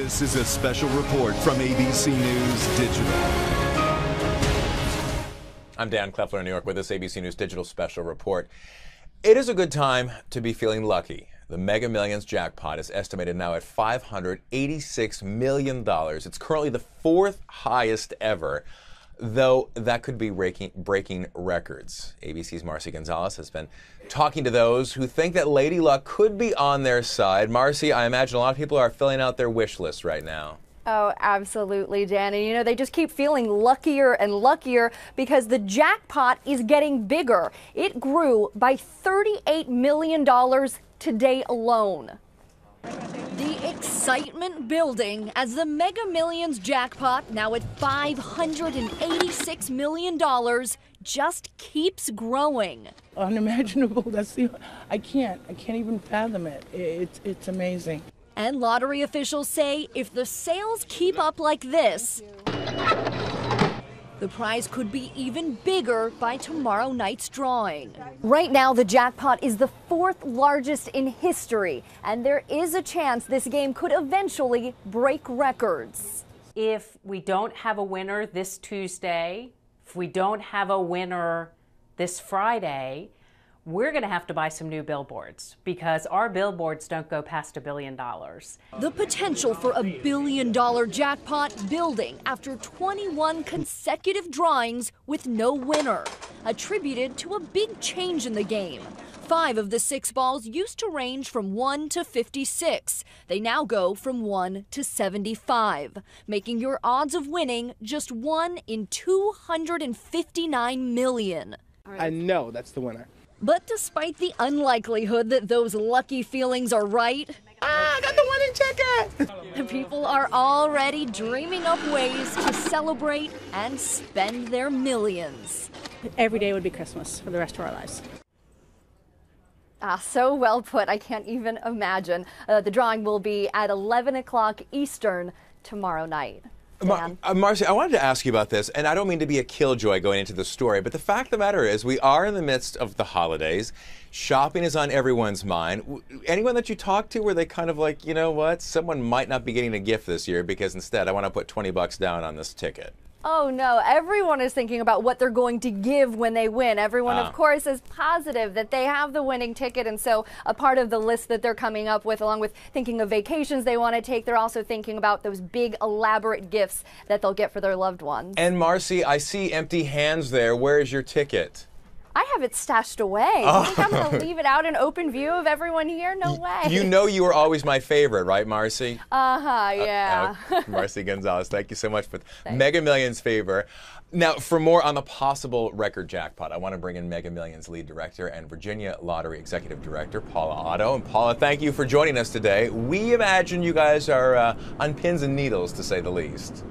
This is a special report from ABC News Digital. I'm Dan Kleffler in New York with this ABC News Digital special report. It is a good time to be feeling lucky. The Mega Millions jackpot is estimated now at $586 million. It's currently the fourth highest ever, though that could be breaking records. ABC's Marcy Gonzalez has been talking to those who think that Lady Luck could be on their side. Marcy, I imagine a lot of people are filling out their wish list right now. Oh, absolutely, Dan. And, you know, they just keep feeling luckier and luckier because the jackpot is getting bigger. It grew by $38 million today alone. The excitement building as the Mega Millions jackpot, now at $586 million, just keeps growing. Unimaginable. I can't even fathom it. It's amazing. And lottery officials say if the sales keep up like this, the prize could be even bigger by tomorrow night's drawing. Right now, the jackpot is the fourth largest in history, and there is a chance this game could eventually break records. If we don't have a winner this Tuesday, if we don't have a winner this Friday, we're going to have to buy some new billboards because our billboards don't go past $1 billion. The potential for a $1 billion jackpot building after 21 consecutive drawings with no winner, attributed to a big change in the game. 5 of the 6 balls used to range from 1 to 56. They now go from 1 to 75, making your odds of winning just 1 in 259 million. I know that's the winner. But despite the unlikelihood that those lucky feelings are right, I got the winning ticket! people are already dreaming up ways to celebrate and spend their millions. Every day would be Christmas for the rest of our lives. So well put. I can't even imagine. The drawing will be at 11 o'clock Eastern tomorrow night. Marcy, I wanted to ask you about this, and I don't mean to be a killjoy going into the story, but the fact of the matter is we are in the midst of the holidays. Shopping is on everyone's mind. Anyone that you talk to where they kind of like, you know what, someone might not be getting a gift this year because instead I want to put 20 bucks down on this ticket? Oh no, everyone is thinking about what they're going to give when they win. Everyone, of course, is positive that they have the winning ticket, and so a part of the list that they're coming up with, along with thinking of vacations they want to take, they're also thinking about those big, elaborate gifts that they'll get for their loved ones. And Marcy, I see empty hands there. Where is your ticket? I have it stashed away. You think I'm going to leave it out in open view of everyone here? No way. You know you were always my favorite, right, Marcy? Yeah. Marcy Gonzalez, thank you so much for Mega Millions favor. Now, for more on the possible record jackpot, I want to bring in Mega Millions lead director and Virginia Lottery executive director, Paula Otto. And Paula, thank you for joining us today. We imagine you guys are on pins and needles, to say the least.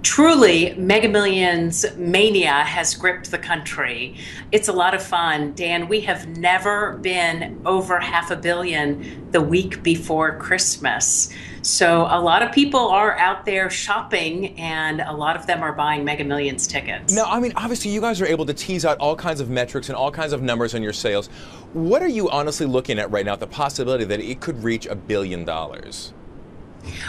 Truly, Mega Millions mania has gripped the country. It's a lot of fun. Dan, we have never been over $500 million the week before Christmas. So a lot of people are out there shopping, and a lot of them are buying Mega Millions tickets. Now, I mean, obviously you guys are able to tease out all kinds of metrics and all kinds of numbers on your sales. What are you honestly looking at right now, the possibility that it could reach $1 billion?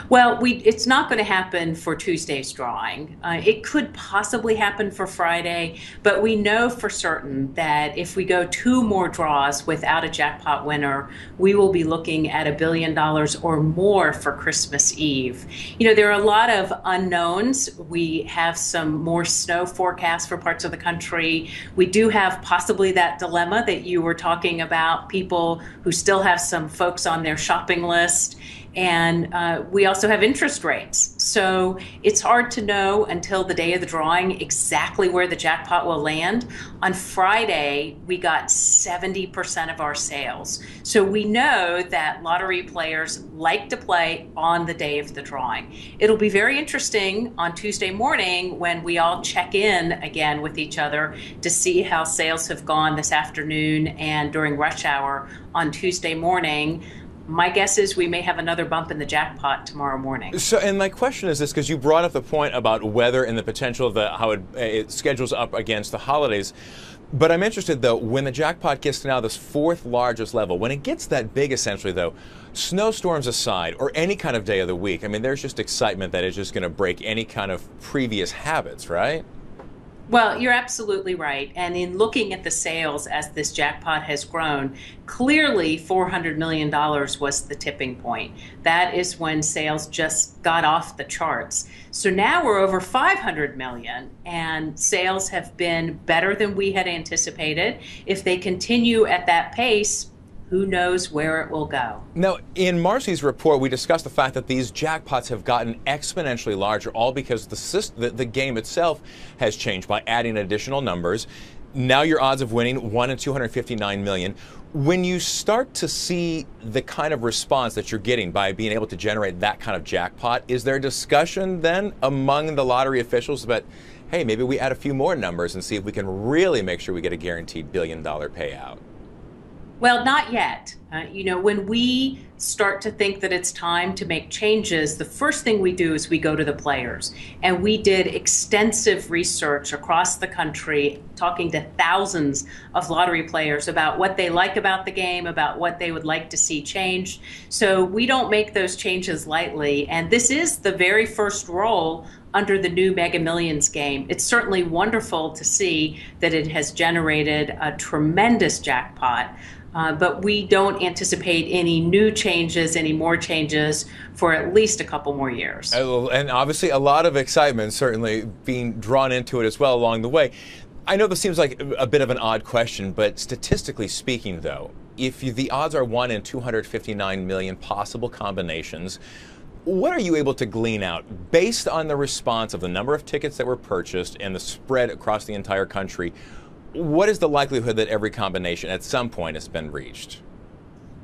Well, it's not going to happen for Tuesday's drawing. It could possibly happen for Friday, but we know for certain that if we go 2 more draws without a jackpot winner, we will be looking at $1 billion or more for Christmas Eve. You know, there are a lot of unknowns. We have some more snow forecasts for parts of the country. We do have possibly that dilemma that you were talking about, people who still have some folks on their shopping list. And we also have interest rates. So it's hard to know until the day of the drawing exactly where the jackpot will land. On Friday, we got 70% of our sales. So we know that lottery players like to play on the day of the drawing. It'll be very interesting on Tuesday morning when we all check in again with each other to see how sales have gone this afternoon and during rush hour on Tuesday morning. My guess is we may have another bump in the jackpot tomorrow morning. So, and my question is this, because you brought up the point about weather and the potential of how it schedules up against the holidays. But I'm interested, though, when the jackpot gets to now this fourth largest level, when it gets that big, essentially, though, snowstorms aside, or any kind of day of the week, I mean, there's just excitement that is just going to break any kind of previous habits, right? Well, you're absolutely right. And in looking at the sales as this jackpot has grown, clearly $400 million was the tipping point. That is when sales just got off the charts. So now we're over 500 million, and sales have been better than we had anticipated. If they continue at that pace, who knows where it will go. Now, in Marcy's report, we discussed the fact that these jackpots have gotten exponentially larger, all because the game itself has changed by adding additional numbers. Now your odds of winning, 1 in 259 million. When you start to see the kind of response that you're getting by being able to generate that kind of jackpot, is there discussion then among the lottery officials about, hey, maybe we add a few more numbers and see if we can really make sure we get a guaranteed $1 billion payout? Well, not yet. When we start to think that it's time to make changes, the first thing we do is we go to the players. And we did extensive research across the country, talking to thousands of lottery players about what they like about the game, about what they would like to see changed. So we don't make those changes lightly. And this is the very first roll under the new Mega Millions game. It's certainly wonderful to see that it has generated a tremendous jackpot. But we don't anticipate any new changes, any more changes for at least a couple more years. And obviously a lot of excitement certainly being drawn into it as well along the way. I know this seems like a bit of an odd question, but statistically speaking, though, if the odds are 1 in 259 million possible combinations, what are you able to glean out based on the response of the number of tickets that were purchased and the spread across the entire country? What is the likelihood that every combination at some point has been reached?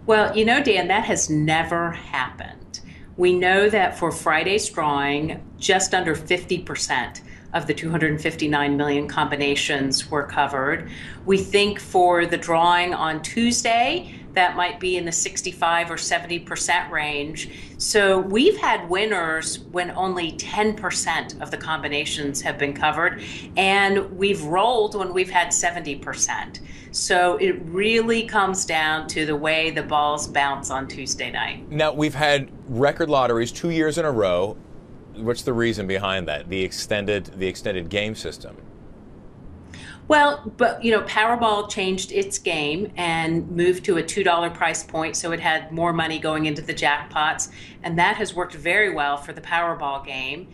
Well, Dan, that has never happened. We know that for Friday's drawing, just under 50% of the 259 million combinations were covered. We think for the drawing on Tuesday, that might be in the 65 or 70% range. So we've had winners when only 10% of the combinations have been covered, and we've rolled when we've had 70%. So it really comes down to the way the balls bounce on Tuesday night. Now, we've had record lotteries 2 years in a row. What's the reason behind that? The extended game system. Well, but Powerball changed its game and moved to a $2 price point, so it had more money going into the jackpots, and that has worked very well for the Powerball game.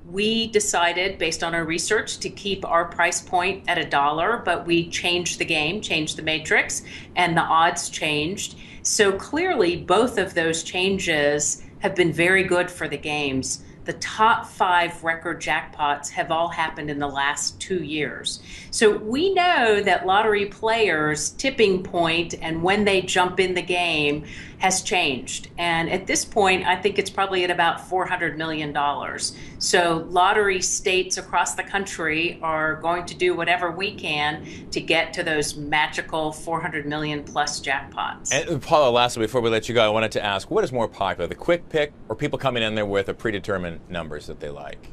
We decided, based on our research, to keep our price point at $1, but we changed the game, changed the matrix, and the odds changed. So clearly, both of those changes have been very good for the games. The top 5 record jackpots have all happened in the last 2 years. So we know that lottery players' tipping point and when they jump in the game has changed. And at this point, I think it's probably at about $400 million. So lottery states across the country are going to do whatever we can to get to those magical 400 million plus jackpots. And Paula, lastly, before we let you go, I wanted to ask, what is more popular, the quick pick or people coming in there with a predetermined numbers that they like?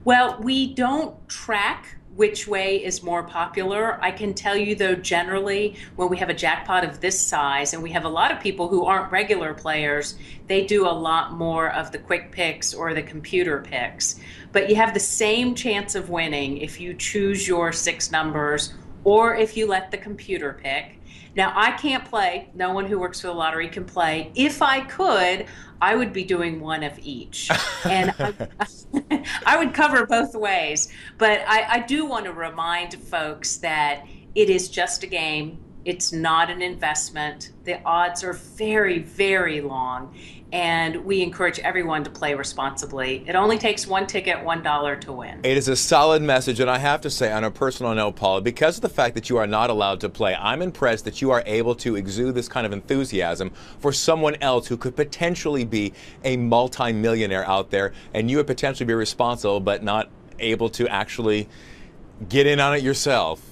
Well, we don't track which way is more popular. I can tell you, though, generally, when we have a jackpot of this size, and we have a lot of people who aren't regular players, they do a lot more of the quick picks or the computer picks. But you have the same chance of winning if you choose your 6 numbers or if you let the computer pick. Now, I can't play. No one who works for the lottery can play. If I could, I would be doing one of each. And I would cover both ways. But I do want to remind folks that it is just a game. It's not an investment. The odds are very, very long. And we encourage everyone to play responsibly. It only takes 1 ticket, $1 to win. It is a solid message, and I have to say, on a personal note, Paula, because of the fact that you are not allowed to play, I'm impressed that you are able to exude this kind of enthusiasm for someone else who could potentially be a multi-millionaire out there, and you would potentially be responsible but not able to actually get in on it yourself.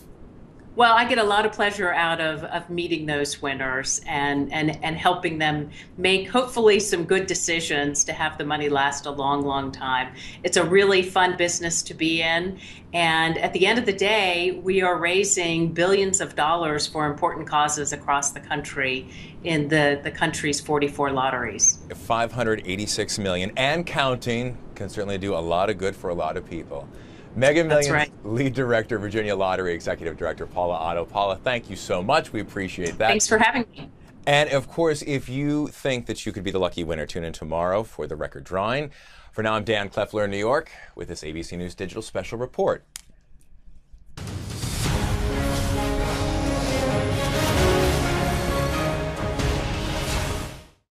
Well, I get a lot of pleasure out of meeting those winners and helping them make hopefully some good decisions to have the money last a long, long time. It's a really fun business to be in. And at the end of the day, we are raising billions of dollars for important causes across the country in the country's 44 lotteries. 586 million and counting can certainly do a lot of good for a lot of people. Mega Millions right. Lead Director, Virginia Lottery Executive Director Paula Otto. Paula, thank you so much. We appreciate that. Thanks for having me. And of course, if you think that you could be the lucky winner, tune in tomorrow for the record drawing. For now, I'm Dan Kleffler in New York with this ABC News Digital Special Report.